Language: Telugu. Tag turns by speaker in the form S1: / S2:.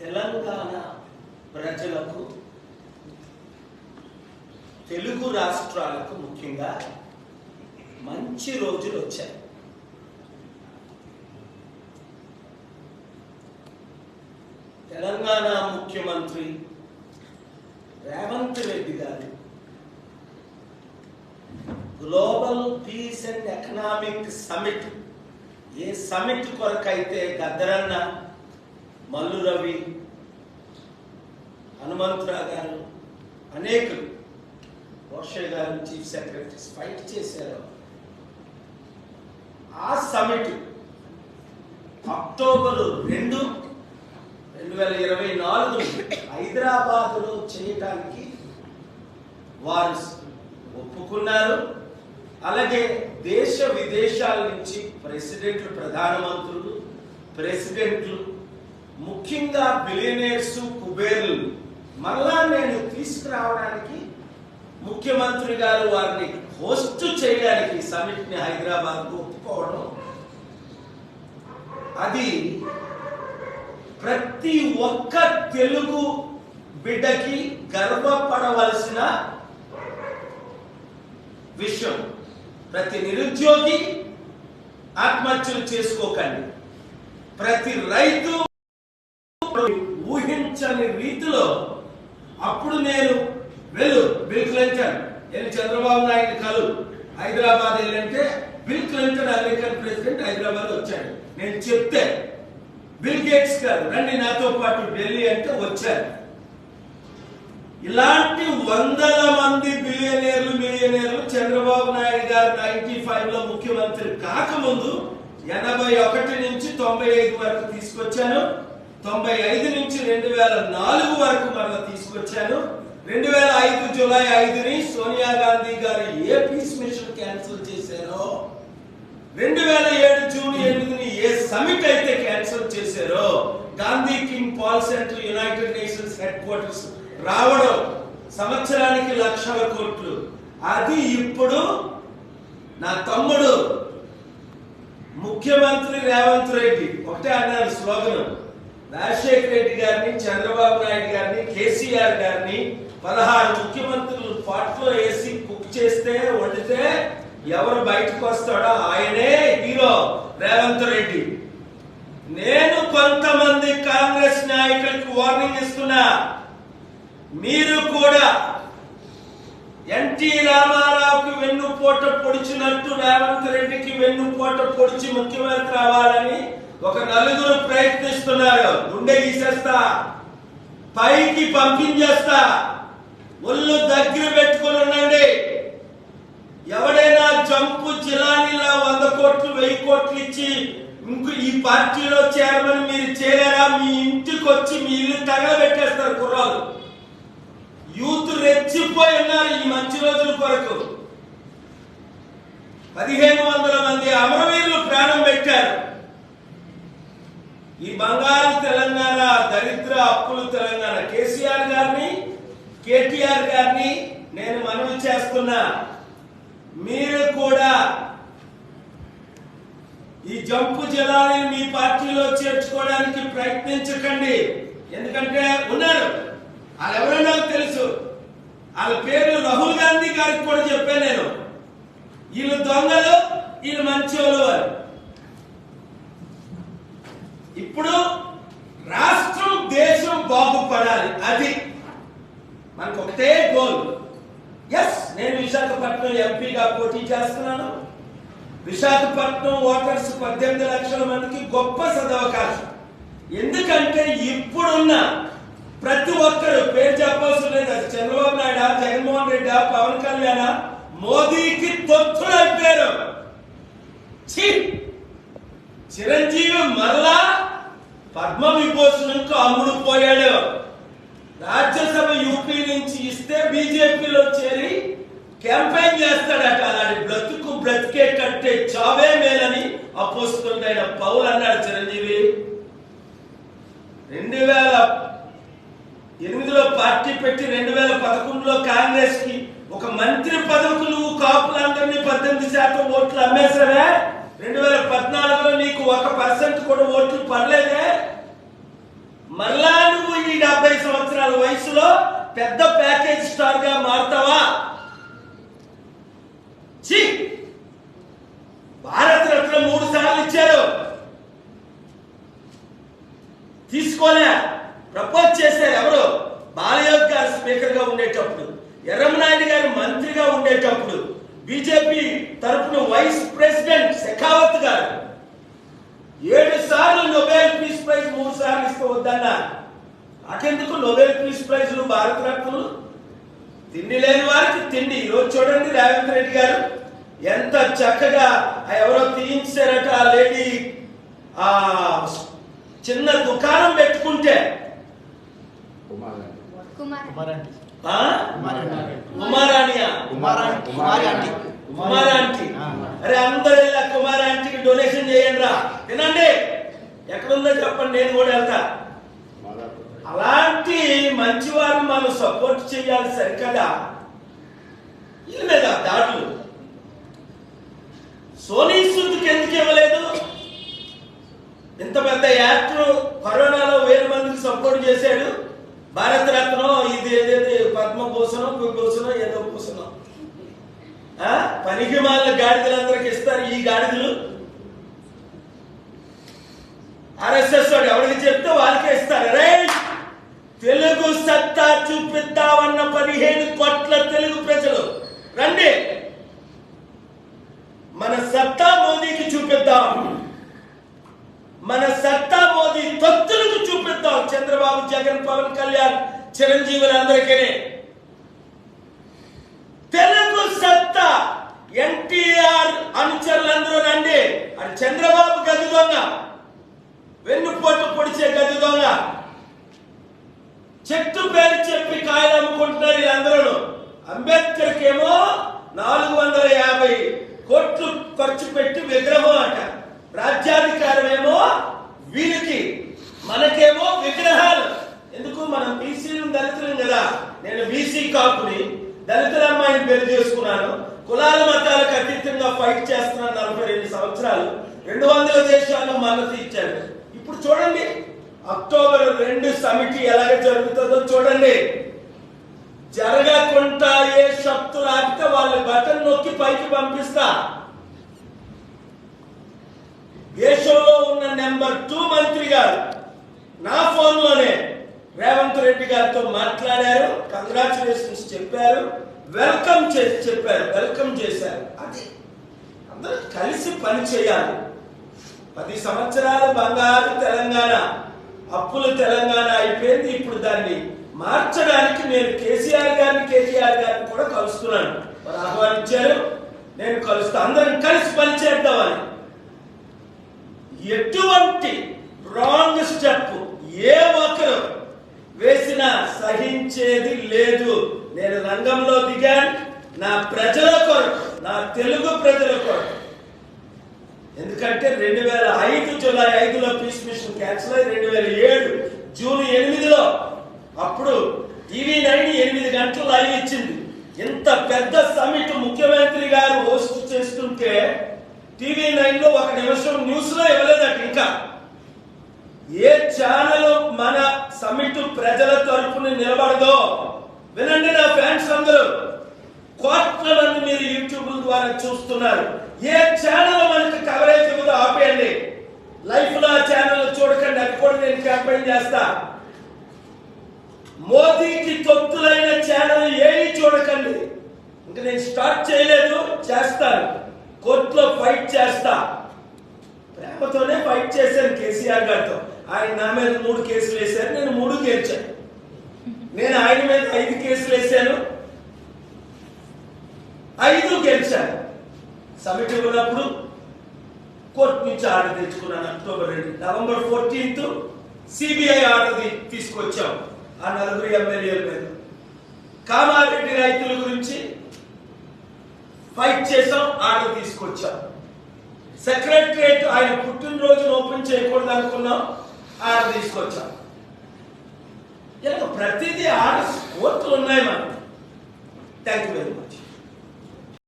S1: తెలంగాణ ప్రజలకు, తెలుగు రాష్ట్రాలకు ముఖ్యంగా మంచి రోజులు వచ్చాయి. తెలంగాణ ముఖ్యమంత్రి రేవంత్ రెడ్డి గారు global peace and economic summit, ఏ సమిట్ కొరకైతే గద్దరన్న, మల్లు రవి, హనుమంతరావు గారు, అనేకులు, రోషయ్య గారు చీఫ్ సెక్రటరీస్ ఫైట్ చేశారు, ఆ సమిట్ అక్టోబర్ 2, 2024 హైదరాబాద్లో చేయడానికి వారు ఒప్పుకున్నారు. అలాగే దేశ విదేశాల నుంచి ప్రెసిడెంట్లు, ప్రధానమంత్రులు, ప్రెసిడెంట్లు, ముఖ్యంగా బిలియనర్స్, కుబేర్లు మళ్ళా నేను తీసుకురావడానికి ముఖ్యమంత్రి గారు వారిని హోస్ట్ చేయడానికి సమిట్ని హైదరాబాద్కు ఒప్పుకోవడం, అది ప్రతి ఒక్క తెలుగు బిడ్డకి గర్వపడవలసిన విషయం. ప్రతి నిరుద్యోగి ఆత్మహత్యలు చేసుకోకండి, ప్రతి రైతు ఊహించని రీతిలో అప్పుడు నేను బిల్ క్లింటన్ వెళ్ళి చంద్రబాబు నాయుడు కలు హైదరాబాద్ వెళ్ళంటే Bill Clinton American president Hyderabad వచ్చాడు. నేను చెప్తే బిల్ గేట్స్ గారు రండి నాతో పాటు ఢిల్లీ అంటే వచ్చారు. ఇలాంటి వందల మంది బిలియనీర్లు, మిలియనీర్లు చంద్రబాబు నాయుడు గారు 95లో ముఖ్యమంత్రి కాకముందు 81 నుంచి 95 వరకు తీసుకొచ్చాను. 95 నుంచి 2004 వరకు మరలా తీసుకొచ్చాను. 2005 జూలై 5ని సోనియా గాంధీ గారు ఏ పీస్ మిషన్ క్యాన్సిల్ చేశారో, 2007 జూన్ 8ని ఏ సమిట్ అయితే క్యాన్సిల్ చేశారో, Gandhi king Paul centre United Nations headquarters రావడం, సంవత్సరానికి లక్షల కోట్లు, అది ఇప్పుడు నా తమ్ముడు ముఖ్యమంత్రి రేవంత్ రెడ్డి ఒకటే అన్నారు స్లోగన్, రాజశేఖర రెడ్డి గారిని, చంద్రబాబు నాయుడు గారిని, కేసీఆర్ గారిని 16 ముఖ్యమంత్రులు పాట్లో వేసి కుక్ చేస్తే, వండితే ఎవరు బయటకు వస్తాడో ఆయనే హీరో రేవంత్ రెడ్డి. నేను కొంతమంది కాంగ్రెస్ నాయకులకు వార్నింగ్ ఇస్తున్నా, మీరు కూడా ఎన్టీ రామారావుకి వెన్నుపోట పొడిచినట్టు రేవంత్ రెడ్డికి వెన్నుపోట పొడిచి ముఖ్యమంత్రి అవ్వాలని ఒక నలుగురు ప్రయత్నిస్తున్నారు. గుండె గీసేస్తా, పైకి పంపించేస్తా, ఒళ్ళు దగ్గర పెట్టుకుని ఉండండి. ఎవడైనా జంపు జిలానీలా 100 కోట్లు 1000 కోట్లు ఇచ్చి ఇంకో ఈ పార్టీలో చేరమని మీరు చేరారా, మీ ఇంటికి వచ్చి మీ ఇల్లు తగలబెట్టేస్తారు కుర్రాలు. యూత్ రెచ్చిపోయి ఉన్నారు ఈ మంచి రోజుల కొరకు. 1500 మంది అమరవీరులు ప్రాణం పెట్టారు. ఈ బంగారు తెలంగాణ, దరిద్ర అప్పులు తెలంగాణ, కేసీఆర్ గారిని, కేటీఆర్ గారిని నేను మనవి చేస్తున్నా, మీరు కూడా ఈ జంపు జలాన్ని మీ పార్టీలో చేర్చుకోవడానికి ప్రయత్నించకండి. ఎందుకంటే ఉన్నారు వాళ్ళు, ఎవరో నాకు తెలుసు, వాళ్ళ పేర్లు రాహుల్ గాంధీ గారికి కూడా చెప్పాను నేను, వీళ్ళు దొంగలు, వీళ్ళు మంచోళ్ళు అని. ఇప్పుడు రాష్ట్రం, దేశం బాగుపడాలి, అది మనకు ఒకటే గోల్. ఎస్, నేను విశాఖపట్నం ఎంపీగా పోటీ చేస్తున్నాను. విశాఖపట్నం ఓటర్స్ 18 లక్షల మందికి గొప్ప సదవకాశం. ఎందుకంటే ఇప్పుడున్న ప్రతి ఒక్కరు, పేరు చెప్పవలసిన లేదు, అది చంద్రబాబు నాయుడు, జగన్మోహన్ రెడ్డి, పవన్ కళ్యాణ్, మోదీకి తొత్తులైపోయారు. చిరంజీవి మరలా పద్మ విభూషణకు అమ్ముడు పోయాడు. రాజ్యసభ యూపీ నుంచి ఇస్తే బీజేపీలో చేరి క్యాంపెయిన్ చేస్తాడట. అలాంటి బ్రతుకు బ్రతికే కంటే చావే మేలని అపోస్తుండైన పౌల్ అన్నాడు చిరంజీవి. 2008లో పార్టీ పెట్టి 2011లో కాంగ్రెస్ కి ఒక మంత్రి పదవికి నువ్వు కాపులందరినీ 18% ఓట్లు అమ్మేశావే. 2014లో నీకు 1% కూడా ఓట్లు పడలేదే. మరలా 70 సంవత్సరాల వయసులో పెద్ద ప్యాకేజ్ స్టార్ గా మారుతావా? భారత రత్న 3 సార్లు ఇచ్చారు, తీసుకోలే. ప్రపోజ్ చేశారు ఎవరు? బాలయోగ్ గారు స్పీకర్ గా ఉండేటప్పుడు, ఎర్రమనాయుడు గారు మంత్రిగా ఉండేటప్పుడు, బీజేపీ తరఫున వైస్ ప్రెసిడెంట్ షెకావత్ గారు 7 సార్లు నోబెల్ పీస్ ప్రైజ్ 3 సార్లు ఇస్తే వద్దన్నా. నాకెందుకు నోబెల్ పీస్ ప్రైజ్లు, భారత రత్నలు? తిండి లేని వారికి తిండి. ఈరోజు చూడండి రేవంత్ రెడ్డి గారు ఎంత చక్కగా ఎవరో తీయించారట, ఆ లేడీ ఆ చిన్న దుకాణం పెట్టుకుంటే కుమారాంటీ. అరే అందరూ ఇలా కుమారాంటీకి డొనేషన్ చేయండి రా, తినండి, ఎక్కడుందో చెప్పండి, నేను కూడా వెళ్తా. అలాంటి మంచి వారిని మనం సపోర్ట్ చేయాలి సరికదా. వీళ్ళ మీద దాడులు. సోనీ సూద్కి ఎందుకు ఇవ్వలేదు? ఇంత పెద్ద యాక్టర్ కరోనాలో 1000 మందికి సపోర్ట్ చేశాడు. భారత రత్నం ఇది ఏదైతే పద్మభూషణం భూషణం ఏదో భూషణం పనికి మాలిన గాడిదలందరికి ఇస్తారు. ఈ గాడిదలు RSS వాడు ఎవరికి చెప్తే వాళ్ళకే ఇస్తారు. రే తెలుగు సత్తా చూపిద్దామన్న 15 కోట్ల తెలుగు ప్రజలు రండి, మన సత్తా మోదీకి చూపిద్దాం, మన సత్తా మోదీ తొత్తులకు చూపిద్దాం. చంద్రబాబు, జగన్, పవన్ కళ్యాణ్, చిరంజీవులందరికీ తెలుగు సత్తా. ఎన్టీఆర్ అనుచరులందరూ రండి. అది చంద్రబాబు గది దొంగ, వెన్నుపోటు పొడిచే గది దొంగ, చెట్టు పేరు చెప్పి కాయలు అమ్ముకుంటున్నారు వీళ్ళందరూ. అంబేద్కర్కి ఏమో 450 కోట్లు ఖర్చు పెట్టి విగ్రహం అట. రాజ్యాధికారం ఏమో వీరికి, మనకేమో విగ్రహాలు. ఎందుకు? మనం బీసీలు దళితులం కదా. నేను బీసీ కాపుని, దళితుల అమ్మాయిని పెళ్లి చేసుకున్నాను. కులాల మతాలకు అతీతంగా ఫైట్ చేస్తున్నాను 42 సంవత్సరాలు. 200 దేశాల్లో మద్దతు ఇచ్చాను. ఇప్పుడు చూడండి అక్టోబర్ 2 సమిటి ఎలాగ జరుగుతుందో చూడండి. జరగకుండా ఏ శక్తులు ఆపితే వాళ్ళ బటన్ నొక్కి పైకి పంపిస్తా. దేశంలో ఉన్న నెంబర్ 2 మంత్రి గారు నా ఫోన్ లోనే రేవంత్ రెడ్డి గారితో మాట్లాడారు, కంగ్రాచులేషన్స్ చెప్పారు, వెల్కమ్ చేసి చెప్పారు, వెల్కమ్ చేశారు. అది అందరూ కలిసి పని చేయాలి. 10 సంవత్సరాల బంగారు తెలంగాణ, అప్పుల తెలంగాణ అయిపోయింది. ఇప్పుడు దాన్ని మార్చడానికి నేను కేసీఆర్ గారిని కూడా కలుస్తున్నాను. వారు ఆహ్వానించారు, నేను కలుస్తా. అందరం కలిసి పనిచేద్దామని. ఎటువంటి రాంగ్ స్టెప్ ఏ ఒక్కరు వేసినా సహించేది లేదు. నేను రంగంలో దిగాను నా ప్రజల కొరకు, నా తెలుగు ప్రజల కొరకు. ఎందుకంటే 2005 జూలై 5లో పీస్ మిషన్ క్యాన్సిల్ అయ్యి 2007 జూన్ 8లో అప్పుడు TV9 8 గంటలు లైవ్ ఇచ్చింది. ఇంత పెద్ద సమిట్ ముఖ్యమంత్రి గారు హోస్ట్ చేస్తుంటే TV9లో 1 నిమిషం న్యూస్ లో ఇవ్వలేదట. ఇంకా ఏ ఛానల్ మన సమిట్ ప్రజల తరపున నిలబడదో వినండి నా ఫ్యాన్స్ అందరూ. కోట్ల మంది మీరు యూట్యూబ్ ద్వారా చూస్తున్నారు. ఏ ఛానల్ మనకి కవరేజ్ ఇవ్వదో ఆపేయండి. లైఫ్ లో ఆ ఛానల్ చూడకండి, అది కూడా నేను క్యాంపెయిన్ చేస్తా. మోదీకి తొత్తులైన ఛానల్ ఏవి చూడకండి. ఇంకా నేను స్టార్ట్ చేయలేదు, చేస్తాను. కోర్టులో ఫైట్ చేస్తా. ప్రేమతోనే ఫైట్ చేశాను కేసీఆర్ గారితో. ఆయన నా మీద 3 కేసులు వేశారు, నేను 3 గెలిచాను. నేను ఆయన మీద 5 కేసులు వేశాను, 5 గెలిచాను. సమిట్ ఉన్నప్పుడు కోర్టు నుంచి ఆర్డర్ తెచ్చుకున్నాను. అక్టోబర్ 2, నవంబర్ 14 సిబిఐ ఆర్డర్ తీసుకొచ్చాం ఆ 4 ఎమ్మెల్యేల మీద. కామారెడ్డి రైతుల గురించి ఫైట్ చేసాం, ఆర్డర్ తీసుకొచ్చాం. సెక్రటరియట్ ఆయన పుట్టినరోజును ఓపెన్ చేయకూడదు అనుకున్నాం, ఆర్డర్ తీసుకొచ్చాం. ఇలా ప్రతిదీ ఆర్డర్స్ కోర్టులు ఉన్నాయి మనకు. Thank you very much.